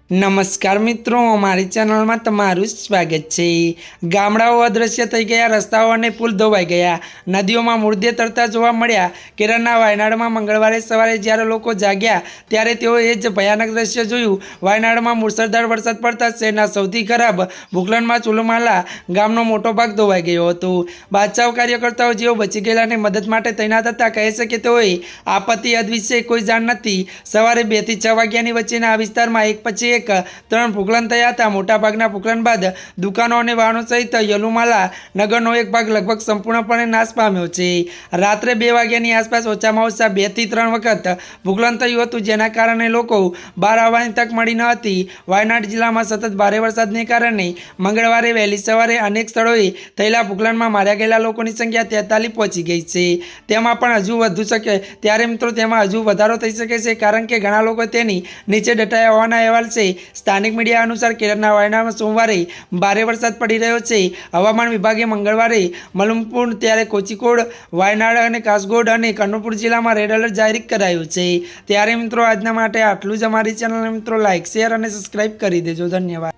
નમસ્કાર મિત્રો, અમારી ચેનલમાં તમારું સ્વાગત છે। ગામડાઓ અદ્રશ્ય થઈ ગયા, રસ્તાઓ અને પુલ ધોવાઈ ગયા, નદીઓમાં મૃતદેહ તરતા જોવા મળ્યા। કેરળના વાયનાડમાં મંગળવારે સવારે જ્યારે લોકો જાગ્યા ત્યારે તેઓએ જ ભયાનક દ્રશ્ય જોયું। વાયનાડમાં મુસળધાર વરસાદ પડતા શહેરના સૌથી ખરાબ ભૂખલનમાં ચુલુમાલા ગામનો મોટો ભાગ ધોવાઈ ગયો હતો। બચાવ કાર્યકર્તાઓ જેઓ બચી ગયેલાને મદદ માટે તૈનાત હતા કહે છે કે તેઓએ આપત્તિ હદ વિશે કોઈ જાણ નથી। સવારે 2 થી 6 વાગ્યાની વચ્ચેના આ વિસ્તારમાં એક પછી એક 3 ભૂકંપ થયા હતા। મોટાભાગના ભૂકંપ બાદ દુકાનો અને વાહનો સહિત યલુમાલા નગરનો એક ભાગ લગભગ સંપૂર્ણપણે નાશ પામ્યો છે। રાત્રે 2 વાગ્યાની આસપાસ ઓછામાં ઓછા 2 થી 3 વખત ભૂકંપ થયું હતું, જેના કારણે લોકો બહાર આવવાની તક મળી ન હતી। વાયનાડ જિલ્લામાં સતત ભારે વરસાદને કારણે મંગળવારે વહેલી સવારે અનેક સ્થળોએ થયેલા ભૂકંપમાં માર્યા ગયેલા લોકોની સંખ્યા 43 પહોંચી ગઈ છે। તેમાં પણ હજુ વધુ શકે ત્યારે મિત્રો તેમાં હજુ વધારો થઈ શકે છે, કારણ કે ઘણા લોકો તેની નીચે દટાયા હોવાના અહેવાલ છે। સ્થાનિક મીડિયા અનુસાર કેરળના વાયનાડમાં સોમવારે ભારે વરસાદ પડી રહ્યો છે। હવામાન વિભાગે મંગળવારે મલપ્પુરમ, ત્યારે કોચિકોડ, વાયનાડ અને કાસરગોડ અને કન્નૂર જિલ્લામાં રેડ એલર્ટ જાહેર કરાયું છે। ત્યારે મિત્રો આજના માટે આટલું જ। અમારી ચેનલને મિત્રો લાઇક, શેર અને સબસ્ક્રાઇબ કરી દેજો। ધન્યવાદ।